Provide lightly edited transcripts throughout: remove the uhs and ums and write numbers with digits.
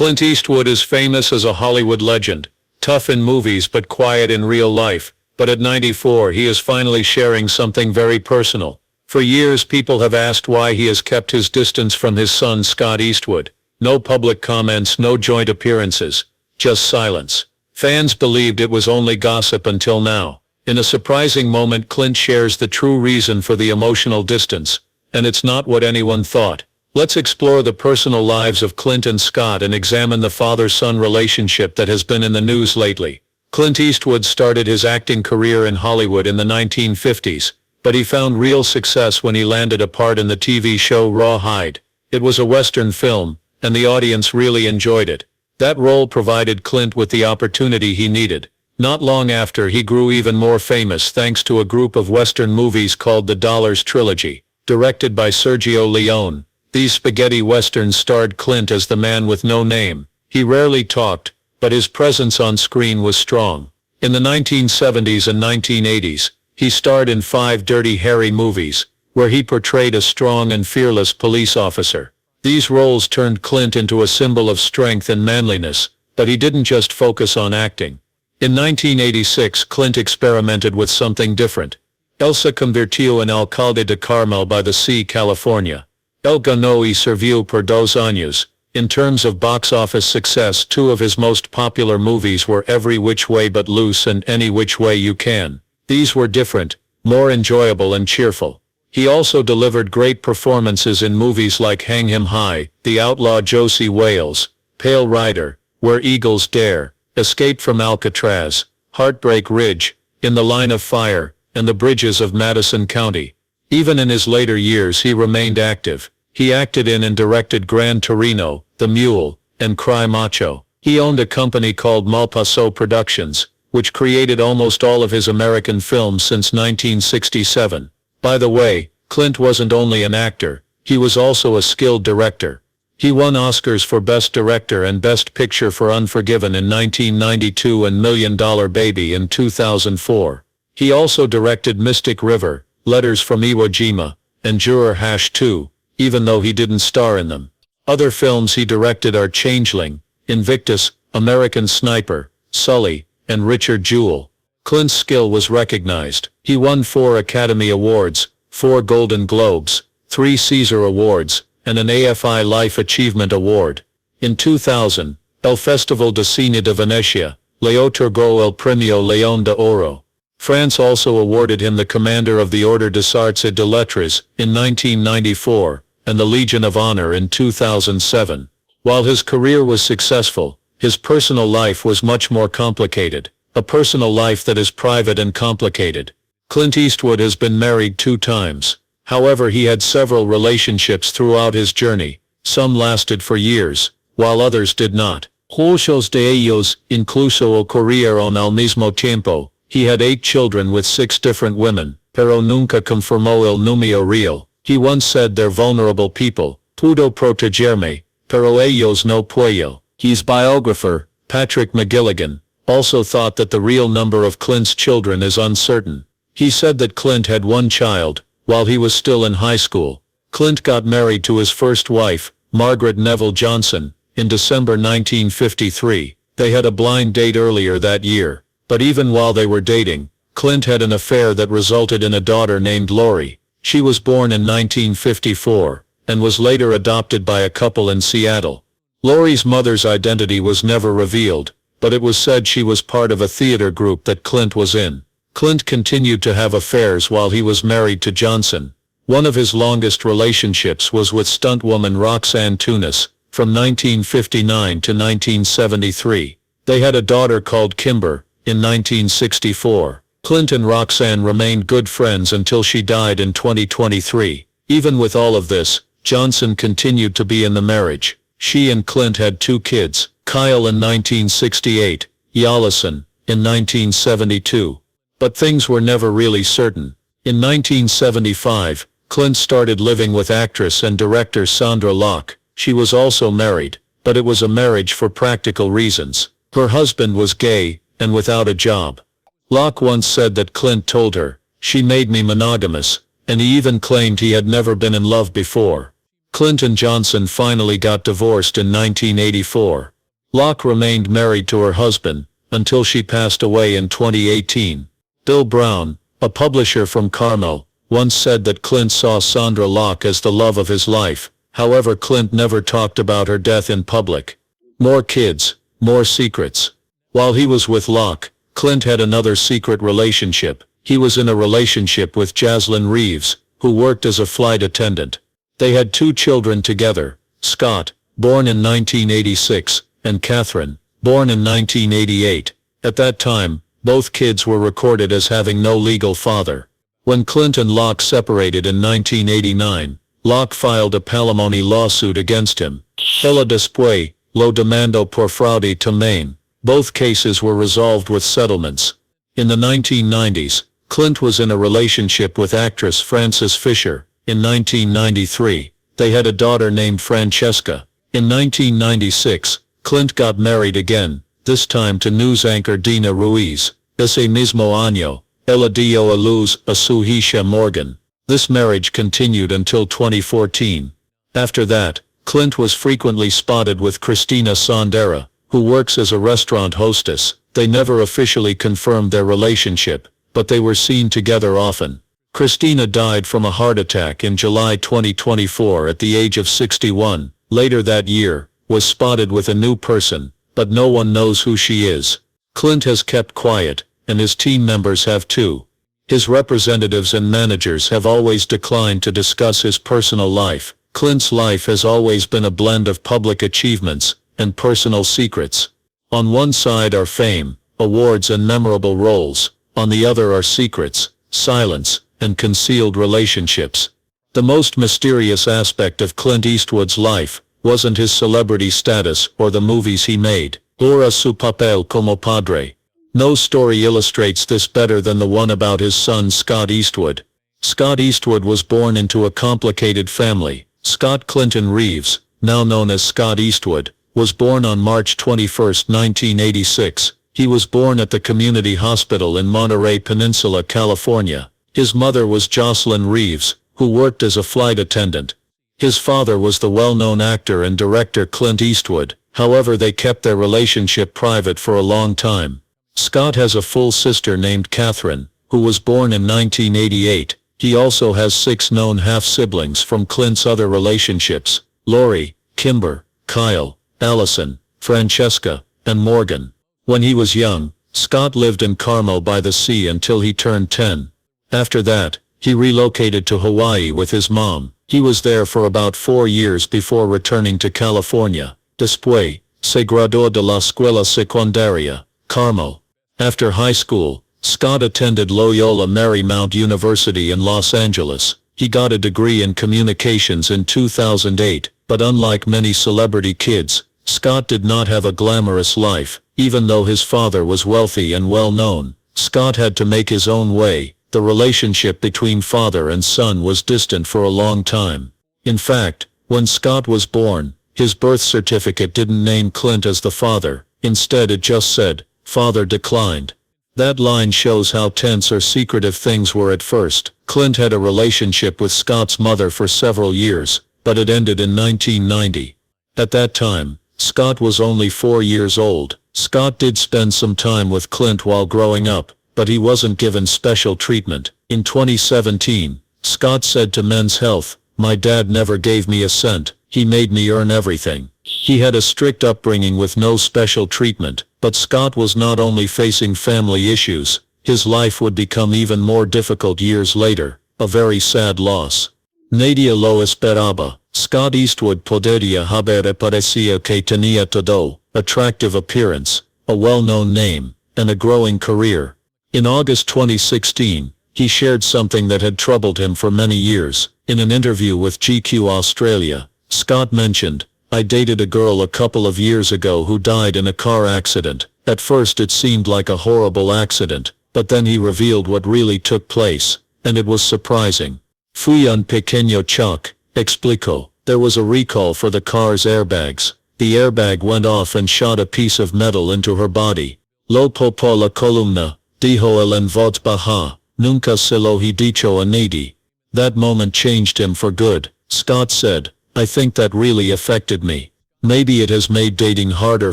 Clint Eastwood is famous as a Hollywood legend, tough in movies but quiet in real life, but at 94 he is finally sharing something very personal. For years people have asked why he has kept his distance from his son Scott Eastwood. No public comments, no joint appearances, just silence. Fans believed it was only gossip until now. In a surprising moment, Clint shares the true reason for the emotional distance, and it's not what anyone thought. Let's explore the personal lives of Clint and Scott and examine the father-son relationship that has been in the news lately. Clint Eastwood started his acting career in Hollywood in the 1950s, but he found real success when he landed a part in the TV show Rawhide. It was a Western film, and the audience really enjoyed it. That role provided Clint with the opportunity he needed. Not long after, he grew even more famous thanks to a group of Western movies called the Dollars Trilogy, directed by Sergio Leone. These spaghetti westerns starred Clint as the man with no name. He rarely talked, but his presence on screen was strong. In the 1970s and 1980s, he starred in 5 Dirty Harry movies, where he portrayed a strong and fearless police officer. These roles turned Clint into a symbol of strength and manliness, but he didn't just focus on acting. In 1986, Clint experimented with something different. Él se convirtió en alcalde de Carmel by the Sea, California. Él ganó y sirvió por 2 años. In terms of box office success, 2 of his most popular movies were Every Which Way But Loose and Any Which Way You Can. These were different, more enjoyable and cheerful. He also delivered great performances in movies like Hang Him High, The Outlaw Josie Wales, Pale Rider, Where Eagles Dare, Escape from Alcatraz, Heartbreak Ridge, In the Line of Fire, and The Bridges of Madison County. Even in his later years he remained active. He acted in and directed Gran Torino, The Mule, and Cry Macho. He owned a company called Malpaso Productions, which created almost all of his American films since 1967. By the way, Clint wasn't only an actor, he was also a skilled director. He won Oscars for Best Director and Best Picture for Unforgiven in 1992 and $1 Million Baby in 2004. He also directed Mystic River, Letters from Iwo Jima, and Juror #2, even though he didn't star in them. Other films he directed are Changeling, Invictus, American Sniper, Sully, and Richard Jewell. Clint's skill was recognized. He won 4 Academy Awards, 4 Golden Globes, 3 Caesar Awards, and an AFI Life Achievement Award. In 2000, El Festival de Cine de Venecia le otorgó el Premio León de Oro. France also awarded him the Commander of the Ordre des Arts et des Lettres in 1994, and the Legion of Honor in 2007. While his career was successful, his personal life was much more complicated, a personal life that is private and complicated. Clint Eastwood has been married 2 times. However, he had several relationships throughout his journey. Some lasted for years, while others did not. Muchos de ellos incluso ocurrieron al mismo tiempo. He had 8 children with 6 different women, pero nunca confirmó el número real. He once said, "They're vulnerable people. Pudo protegerme, pero ellos no puedo." His biographer, Patrick McGilligan, also thought that the real number of Clint's children is uncertain. He said that Clint had 1 child, while he was still in high school. Clint got married to his first wife, Margaret Neville Johnson, in December 1953. They had a blind date earlier that year. But even while they were dating, Clint had an affair that resulted in a daughter named Lori. She was born in 1954, and was later adopted by a couple in Seattle. Lori's mother's identity was never revealed, but it was said she was part of a theater group that Clint was in. Clint continued to have affairs while he was married to Johnson. One of his longest relationships was with stuntwoman Roxanne Tunis, from 1959 to 1973. They had a daughter called Kimber. In 1964, Clint and Roxanne remained good friends until she died in 2023. Even with all of this, Johnson continued to be in the marriage. She and Clint had 2 kids, Kyle in 1968, Yallison in 1972. But things were never really certain. In 1975, Clint started living with actress and director Sandra Locke. She was also married, but it was a marriage for practical reasons. Her husband was gay, and without a job. Locke once said that Clint told her, "She made me monogamous," and he even claimed he had never been in love before. Clint and Johnson finally got divorced in 1984. Locke remained married to her husband until she passed away in 2018. Bill Brown, a publisher from Carmel, once said that Clint saw Sandra Locke as the love of his life. However, Clint never talked about her death in public. More kids, more secrets. While he was with Locke, Clint had another secret relationship. He was in a relationship with Jaslyn Reeves, who worked as a flight attendant. They had 2 children together, Scott, born in 1986, and Catherine, born in 1988. At that time, both kids were recorded as having no legal father. When Clint and Locke separated in 1989, Locke filed a palimony lawsuit against him. Ella después, lo demandó por fraude también. Both cases were resolved with settlements. In the 1990s, Clint was in a relationship with actress Frances Fisher. In 1993, they had a daughter named Francesca. In 1996, Clint got married again, this time to news anchor Dina Ruiz. Ese mismo año, ella dio a luz a su hija Morgan. This marriage continued until 2014. After that, Clint was frequently spotted with Christina Sondera, who works as a restaurant hostess. They never officially confirmed their relationship, but they were seen together often. Christina died from a heart attack in July 2024 at the age of 61. Later that year, was spotted with a new person, but no one knows who she is. Clint has kept quiet, and his team members have too. His representatives and managers have always declined to discuss his personal life. Clint's life has always been a blend of public achievements and personal secrets. On one side are fame, awards and memorable roles. On the other are secrets, silence, and concealed relationships. The most mysterious aspect of Clint Eastwood's life wasn't his celebrity status or the movies he made, or su papel como padre. No story illustrates this better than the one about his son Scott Eastwood. Scott Eastwood was born into a complicated family. Scott Clinton Reeves, now known as Scott Eastwood, was born on March 21, 1986. He was born at the community hospital in Monterey Peninsula, California. His mother was Jocelyn Reeves, who worked as a flight attendant. His father was the well-known actor and director Clint Eastwood. However, they kept their relationship private for a long time. Scott has a full sister named Catherine, who was born in 1988. He also has 6 known half-siblings from Clint's other relationships: Lori, Kimber, Kyle, Allison, Francesca, and Morgan. When he was young, Scott lived in Carmel by the sea until he turned 10. After that, he relocated to Hawaii with his mom. He was there for about 4 years before returning to California. Después, se graduó de la escuela secundaria, Carmel. After high school, Scott attended Loyola Marymount University in Los Angeles. He got a degree in communications in 2008, but unlike many celebrity kids, Scott did not have a glamorous life. Even though his father was wealthy and well-known, Scott had to make his own way. The relationship between father and son was distant for a long time. In fact, when Scott was born, his birth certificate didn't name Clint as the father. Instead, it just said, "Father declined." That line shows how tense or secretive things were at first. Clint had a relationship with Scott's mother for several years, but it ended in 1990. At that time, Scott was only 4 years old. Scott did spend some time with Clint while growing up, but he wasn't given special treatment. In 2017, Scott said to Men's Health, "My dad never gave me a cent. He made me earn everything." He had a strict upbringing with no special treatment, but Scott was not only facing family issues, his life would become even more difficult years later, a very sad loss. Nadie lo esperaba. Scott Eastwood podría haber parecido que tenía todo: attractive appearance, a well-known name, and a growing career. In August 2016, he shared something that had troubled him for many years. In an interview with GQ Australia, Scott mentioned, "I dated a girl a couple of years ago who died in a car accident. At first it seemed like a horrible accident, but then he revealed what really took place, and it was surprising. Fui un pequeño choque, explicó. There was a recall for the car's airbags. The airbag went off and shot a piece of metal into her body. Lo popó la columna, dijo él en voz baja, nunca se lo he dicho a nadie." That moment changed him for good. Scott said, I think that really affected me. Maybe it has made dating harder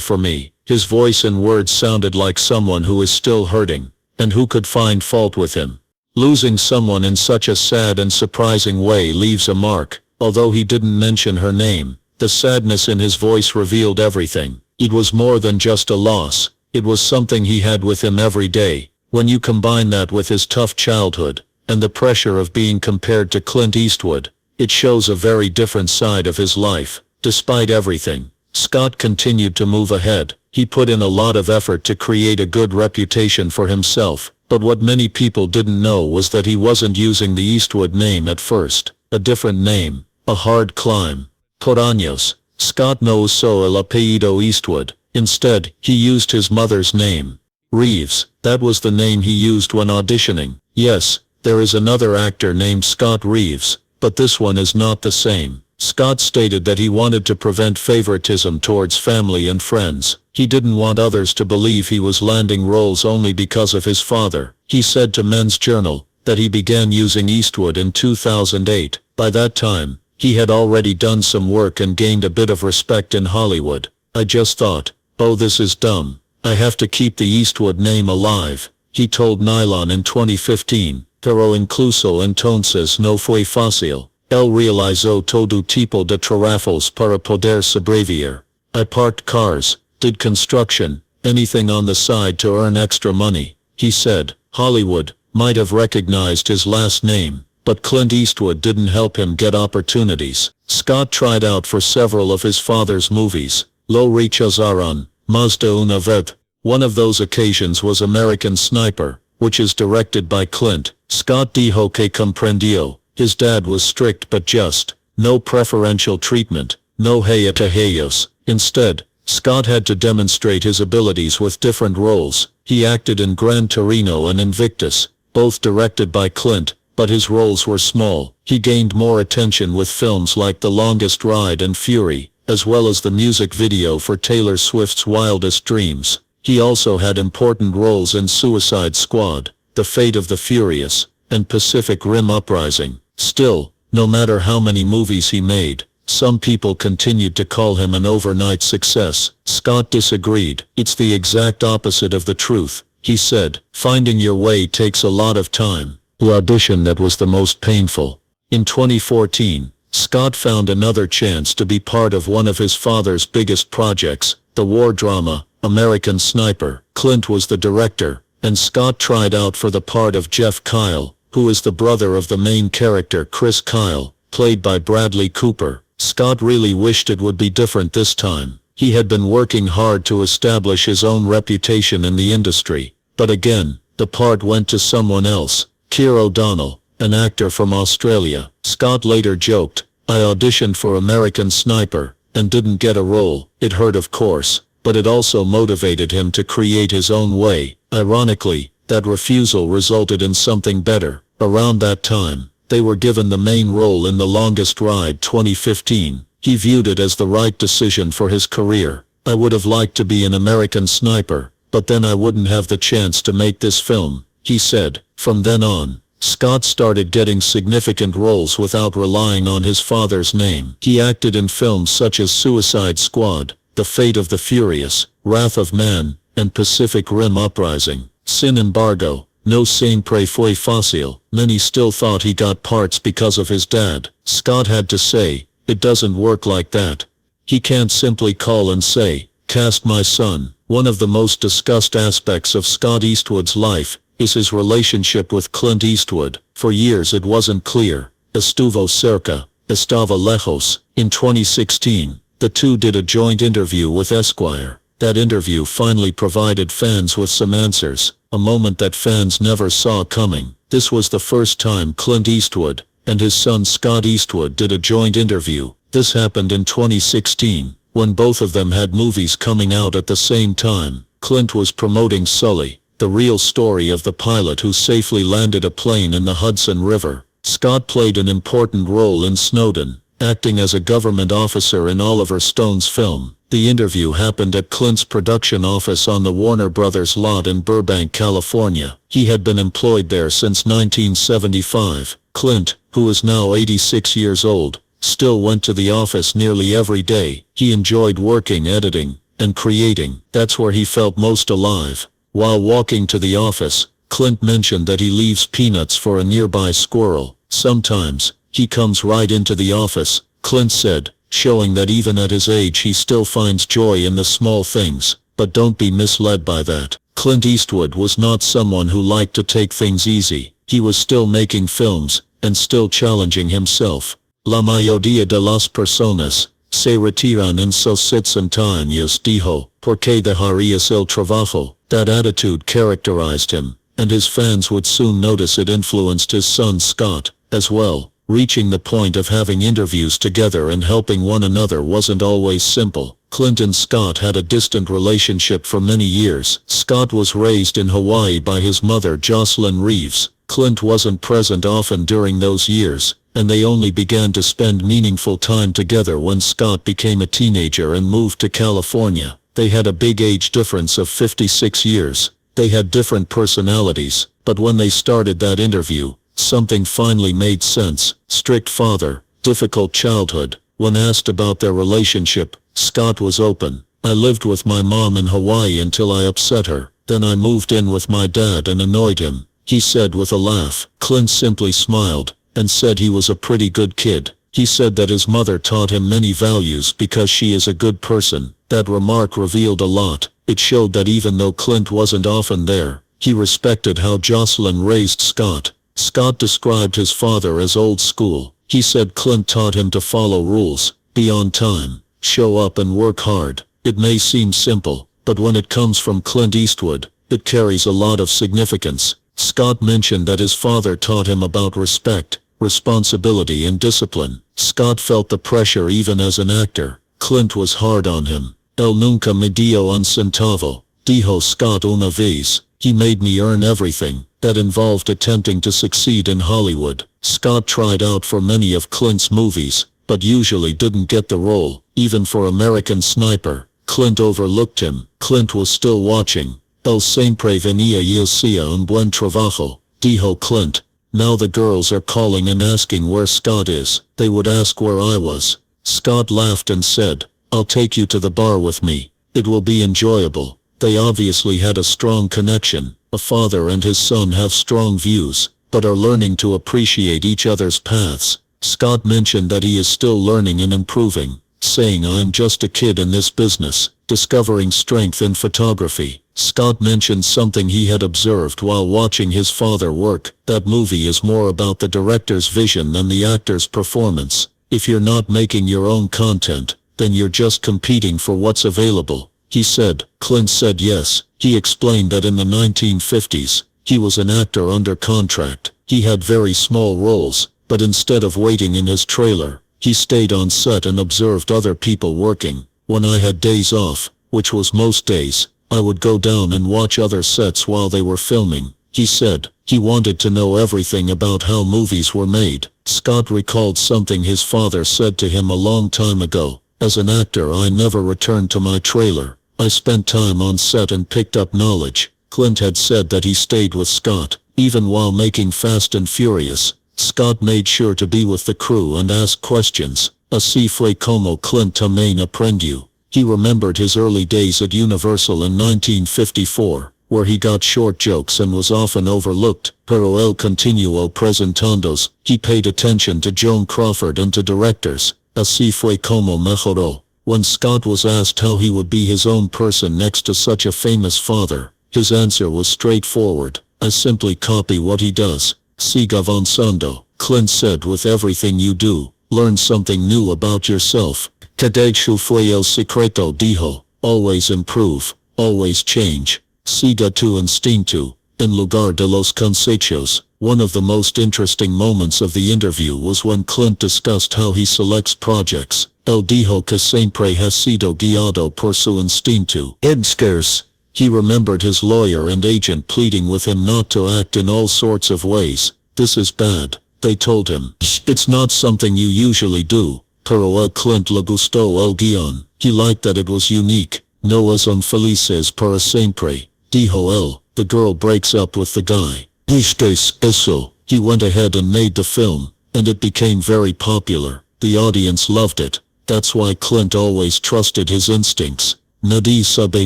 for me." His voice and words sounded like someone who is still hurting, and who could find fault with him. Losing someone in such a sad and surprising way leaves a mark. Although he didn't mention her name, the sadness in his voice revealed everything. It was more than just a loss. It was something he had with him every day. When you combine that with his tough childhood, and the pressure of being compared to Clint Eastwood, it shows a very different side of his life. Despite everything, Scott continued to move ahead. He put in a lot of effort to create a good reputation for himself, but what many people didn't know was that he wasn't using the Eastwood name at first. A different name. A hard climb. Por años, Scott no usó el apellido Eastwood. Instead, he used his mother's name. Reeves. That was the name he used when auditioning. Yes, there is another actor named Scott Reeves, but this one is not the same. Scott stated that he wanted to prevent favoritism towards family and friends. He didn't want others to believe he was landing roles only because of his father. He said to Men's Journal that he began using Eastwood in 2008. By that time, he had already done some work and gained a bit of respect in Hollywood. "I just thought, oh, this is dumb. I have to keep the Eastwood name alive," he told Nylon in 2015. "Pero incluso entonces no fue fácil. Él realizó todo tipo de trabajos para poder sobrevivir. I parked cars, did construction, anything on the side to earn extra money," he said. Hollywood might have recognized his last name, but Clint Eastwood didn't help him get opportunities. Scott tried out for several of his father's movies. Lo rechazaron más de una vez. One of those occasions was American Sniper, which is directed by Clint. Scott dijo que comprendió. His dad was strict but just. No preferential treatment. No hey-a-to-hey-os. Instead, Scott had to demonstrate his abilities with different roles. He acted in Gran Torino and Invictus, both directed by Clint, but his roles were small. He gained more attention with films like The Longest Ride and Fury, as well as the music video for Taylor Swift's Wildest Dreams. He also had important roles in Suicide Squad, The Fate of the Furious, and Pacific Rim Uprising. Still, no matter how many movies he made, some people continued to call him an overnight success. Scott disagreed. "It's the exact opposite of the truth," he said. "Finding your way takes a lot of time. The audition that was the most painful." In 2014, Scott found another chance to be part of one of his father's biggest projects, the war drama, American Sniper. Clint was the director, and Scott tried out for the part of Jeff Kyle, who is the brother of the main character Chris Kyle, played by Bradley Cooper. Scott really wished it would be different this time. He had been working hard to establish his own reputation in the industry. But again, the part went to someone else, Keir O'Donnell, an actor from Australia. Scott later joked, "I auditioned for American Sniper, and didn't get a role." It hurt, of course, but it also motivated him to create his own way. Ironically, that refusal resulted in something better. Around that time, they were given the main role in The Longest Ride 2015. He viewed it as the right decision for his career. "I would have liked to be an American Sniper, but then I wouldn't have the chance to make this film," he said. From then on, Scott started getting significant roles without relying on his father's name. He acted in films such as Suicide Squad, The Fate of the Furious, Wrath of Man, and Pacific Rim Uprising. Sin Embargo. No siempre fue fácil. Many still thought he got parts because of his dad. Scott had to say, "It doesn't work like that. He can't simply call and say, 'Cast my son.'" One of the most discussed aspects of Scott Eastwood's life is his relationship with Clint Eastwood. For years it wasn't clear. Estuvo cerca, estaba lejos. In 2016, the two did a joint interview with Esquire. That interview finally provided fans with some answers, a moment that fans never saw coming. This was the first time Clint Eastwood and his son Scott Eastwood did a joint interview. This happened in 2016, when both of them had movies coming out at the same time. Clint was promoting Sully, the real story of the pilot who safely landed a plane in the Hudson River. Scott played an important role in Snowden, acting as a government officer in Oliver Stone's film. The interview happened at Clint's production office on the Warner Brothers lot in Burbank, California. He had been employed there since 1975. Clint, who is now 86 years old, still went to the office nearly every day. He enjoyed working, editing, and creating. That's where he felt most alive. While walking to the office, Clint mentioned that he leaves peanuts for a nearby squirrel. Sometimes, he comes right into the office, Clint said, showing that even at his age he still finds joy in the small things. But don't be misled by that. Clint Eastwood was not someone who liked to take things easy. He was still making films, and still challenging himself. La mayoría de las personas se retiran en sus 60 años, dijo, porque dejarías el trabajo. That attitude characterized him, and his fans would soon notice it influenced his son Scott, as well. Reaching the point of having interviews together and helping one another wasn't always simple. Clint and Scott had a distant relationship for many years. Scott was raised in Hawaii by his mother Jocelyn Reeves. Clint wasn't present often during those years, and they only began to spend meaningful time together when Scott became a teenager and moved to California. They had a big age difference of 56 years. They had different personalities, but when they started that interview, something finally made sense. Strict father, difficult childhood. When asked about their relationship, Scott was open. I lived with my mom in Hawaii until I upset her. Then I moved in with my dad and annoyed him, he said with a laugh. Clint simply smiled, and said he was a pretty good kid. He said that his mother taught him many values because she is a good person. That remark revealed a lot. It showed that even though Clint wasn't often there, he respected how Jocelyn raised Scott. Scott described his father as old school. He said Clint taught him to follow rules, be on time, show up and work hard. It may seem simple, but when it comes from Clint Eastwood, it carries a lot of significance. Scott mentioned that his father taught him about respect, responsibility and discipline. Scott felt the pressure even as an actor. Clint was hard on him. Él nunca me dio un centavo, dijo Scott una vez. He made me earn everything. That involved attempting to succeed in Hollywood. Scott tried out for many of Clint's movies, but usually didn't get the role. Even for American Sniper, Clint overlooked him. Clint was still watching. Él siempre venía y hacía un buen trabajo, dijo Clint. Now the girls are calling and asking where Scott is. They would ask where I was. Scott laughed and said, I'll take you to the bar with me. It will be enjoyable. They obviously had a strong connection. A father and his son have strong views, but are learning to appreciate each other's paths. Scott mentioned that he is still learning and improving, saying I'm just a kid in this business, discovering strength in photography. Scott mentioned something he had observed while watching his father work. That movie is more about the director's vision than the actor's performance. If you're not making your own content, then you're just competing for what's available, he said. Clint said yes. He explained that in the 1950s, he was an actor under contract. He had very small roles, but instead of waiting in his trailer, he stayed on set and observed other people working. When I had days off, which was most days, I would go down and watch other sets while they were filming, he said. He wanted to know everything about how movies were made. Scott recalled something his father said to him a long time ago. As an actor, I never returned to my trailer. I spent time on set and picked up knowledge. Clint had said that he stayed with Scott, even while making Fast and Furious. Scott made sure to be with the crew and ask questions. Así fue como Clint también aprendió. He remembered his early days at Universal in 1954, where he got short jokes and was often overlooked. Pero él continuó presentándose. He paid attention to Joan Crawford and to directors. Así fue como mejoró. When Scott was asked how he would be his own person next to such a famous father, his answer was straightforward. I simply copy what he does. Siga avanzando. Clint said, with everything you do, learn something new about yourself. Cada fue el secreto, dijo. Always improve. Always change. Siga tu instinto. En lugar de los consejos. One of the most interesting moments of the interview was when Clint discussed how he selects projects. Él dijo que siempre ha sido guiado por su instinto. Ed scarce. He remembered his lawyer and agent pleading with him not to act in all sorts of ways. This is bad, they told him. It's not something you usually do. Pero a Clint le gustó el guion. He liked that it was unique. No son felices para siempre, dijo él. The girl breaks up with the guy. ¿Qué es eso? He went ahead and made the film, and it became very popular. The audience loved it. That's why Clint always trusted his instincts. Nadie sabe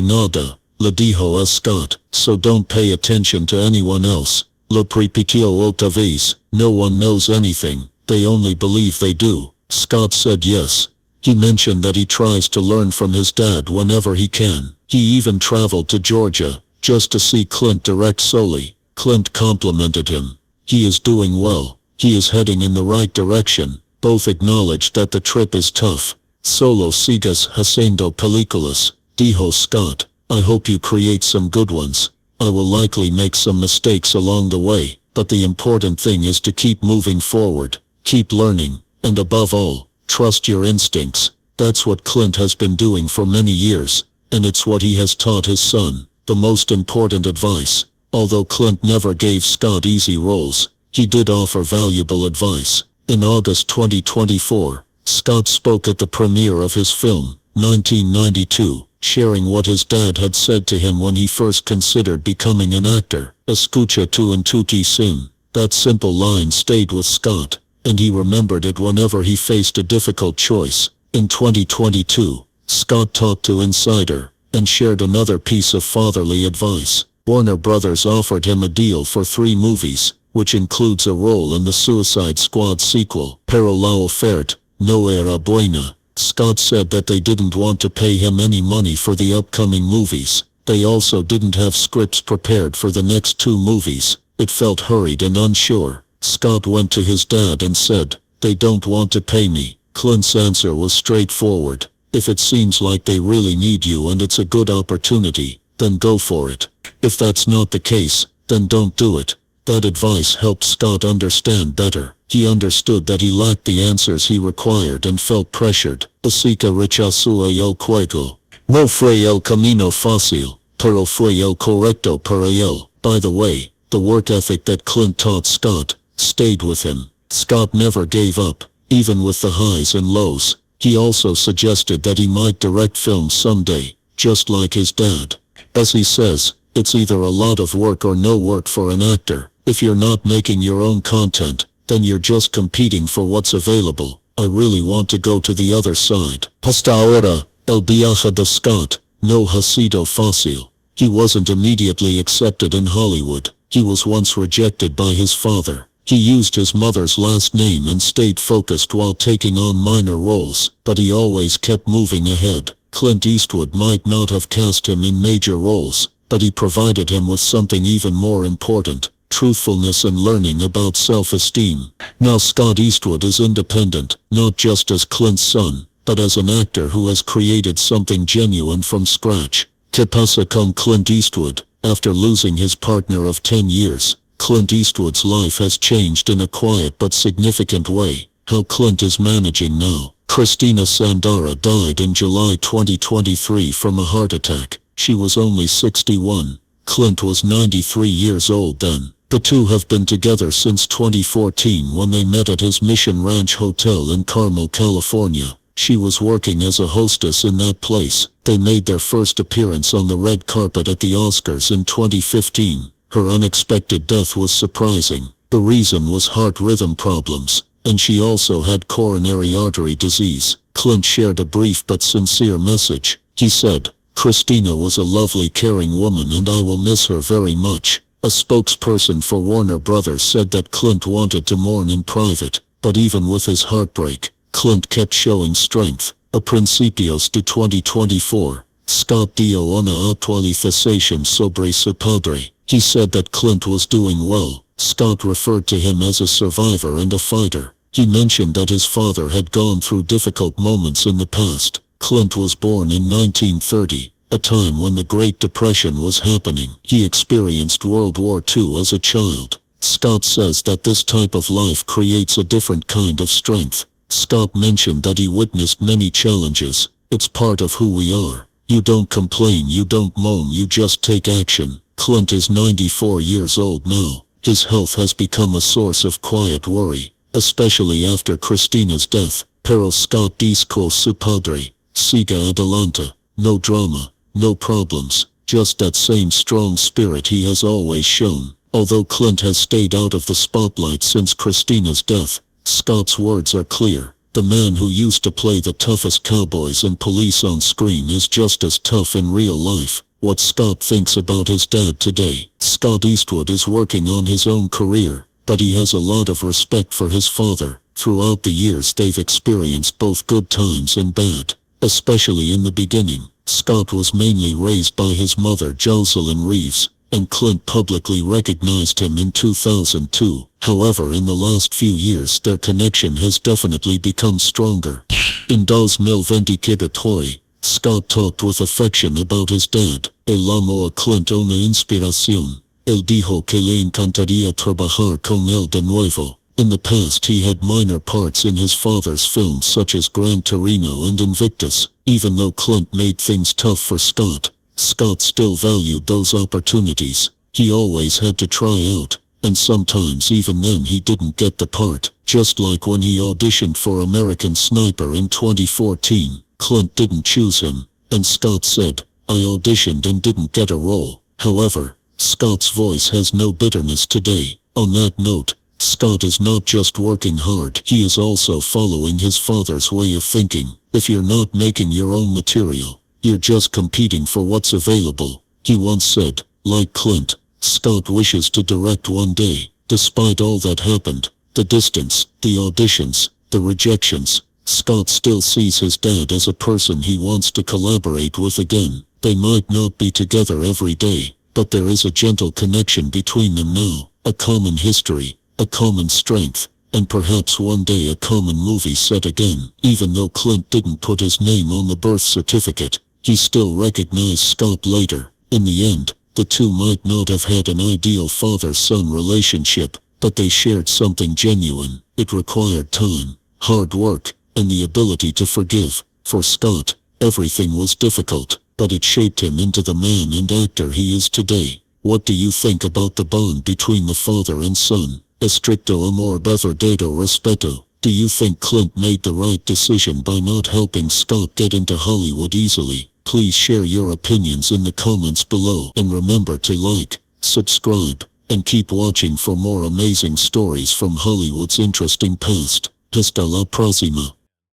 nada, le dijo a Scott, so don't pay attention to anyone else. Lo repitió otra vez, no one knows anything, they only believe they do. Scott said yes. He mentioned that he tries to learn from his dad whenever he can. He even traveled to Georgia, just to see Clint direct solely. Clint complimented him. He is doing well. He is heading in the right direction. Both acknowledged that the trip is tough. Solo sigas haciendo películas, dijo Scott. I hope you create some good ones. I will likely make some mistakes along the way, but the important thing is to keep moving forward, keep learning, and above all, trust your instincts. That's what Clint has been doing for many years, and it's what he has taught his son. The most important advice. Although Clint never gave Scott easy roles, he did offer valuable advice. In August 2024, Scott spoke at the premiere of his film, 1992, sharing what his dad had said to him when he first considered becoming an actor. Escucha tu intuición. That simple line stayed with Scott, and he remembered it whenever he faced a difficult choice. In 2022, Scott talked to Insider, and shared another piece of fatherly advice. Warner Brothers offered him a deal for 3 movies, which includes a role in the Suicide Squad sequel. Pero la oferta no era buena. Scott said that they didn't want to pay him any money for the upcoming movies. They also didn't have scripts prepared for the next 2 movies. It felt hurried and unsure. Scott went to his dad and said, "They don't want to pay me." Clint's answer was straightforward. If it seems like they really need you and it's a good opportunity, then go for it. If that's not the case, then don't do it. That advice helped Scott understand better. He understood that he lacked the answers he required and felt pressured. Así que rechazó el juego. No fue el camino fácil, pero fue el correcto para él. By the way, the work ethic that Clint taught Scott stayed with him. Scott never gave up, even with the highs and lows. He also suggested that he might direct films someday, just like his dad. As he says, it's either a lot of work or no work for an actor. If you're not making your own content, then you're just competing for what's available. I really want to go to the other side. Hasta ahora, el viaje de Scott no ha sido fácil. He wasn't immediately accepted in Hollywood. He was once rejected by his father. He used his mother's last name and stayed focused while taking on minor roles, but he always kept moving ahead. Clint Eastwood might not have cast him in major roles, but he provided him with something even more important: truthfulness and learning about self-esteem. Now Scott Eastwood is independent, not just as Clint's son, but as an actor who has created something genuine from scratch. ¿Qué pasa con Clint Eastwood? After losing his partner of 10 years, Clint Eastwood's life has changed in a quiet but significant way. How Clint is managing now. Christina Sandara died in July 2023 from a heart attack. She was only 61. Clint was 93 years old then. The two have been together since 2014 when they met at his Mission Ranch Hotel in Carmel, California. She was working as a hostess in that place. They made their first appearance on the red carpet at the Oscars in 2015. Her unexpected death was surprising. The reason was heart rhythm problems, and she also had coronary artery disease. Clint shared a brief but sincere message. He said, "Christina was a lovely, caring woman and I will miss her very much." A spokesperson for Warner Brothers said that Clint wanted to mourn in private, but even with his heartbreak, Clint kept showing strength. A principios de 2024, Scott dio una actualización sobre su padre. He said that Clint was doing well. Scott referred to him as a survivor and a fighter. He mentioned that his father had gone through difficult moments in the past. Clint was born in 1930, a time when the Great Depression was happening. He experienced World War II as a child. Scott says that this type of life creates a different kind of strength. Scott mentioned that he witnessed many challenges. It's part of who we are. You don't complain, you don't moan, you just take action. Clint is 94 years old now. His health has become a source of quiet worry, especially after Christina's death. Pero Scott dijo su padre, siga adelante. No drama, no problems, just that same strong spirit he has always shown. Although Clint has stayed out of the spotlight since Christina's death, Scott's words are clear. The man who used to play the toughest cowboys and police on screen is just as tough in real life. What Scott thinks about his dad today. Scott Eastwood is working on his own career, but he has a lot of respect for his father. Throughout the years they've experienced both good times and bad. Especially in the beginning, Scott was mainly raised by his mother Jocelyn Reeves, and Clint publicly recognized him in 2002. However, in the last few years their connection has definitely become stronger. In 2023, Scott talked with affection about his dad. El amo a Clint una inspiración. Él dijo que le encantaría trabajar con él de nuevo. In the past he had minor parts in his father's films such as Gran Torino and Invictus. Even though Clint made things tough for Scott, Scott still valued those opportunities. He always had to try out, and sometimes even then he didn't get the part. Just like when he auditioned for American Sniper in 2014, Clint didn't choose him, and Scott said, "I auditioned and didn't get a role." However, Scott's voice has no bitterness today. On that note, Scott is not just working hard, he is also following his father's way of thinking. If you're not making your own material, you're just competing for what's available. He once said, like Clint, Scott wishes to direct one day. Despite all that happened, the distance, the auditions, the rejections, Scott still sees his dad as a person he wants to collaborate with again. They might not be together every day, but there is a gentle connection between them now, a common history, a common strength, and perhaps one day a common movie set again. Even though Clint didn't put his name on the birth certificate, he still recognized Scott later. In the end, the two might not have had an ideal father-son relationship, but they shared something genuine. It required time, hard work, and the ability to forgive. For Scott, everything was difficult, but it shaped him into the man and actor he is today. What do you think about the bond between the father and son? Estricto amor verdadero respeto. Do you think Clint made the right decision by not helping Scott get into Hollywood easily? Please share your opinions in the comments below, and remember to like, subscribe, and keep watching for more amazing stories from Hollywood's interesting past. Hasta la próxima.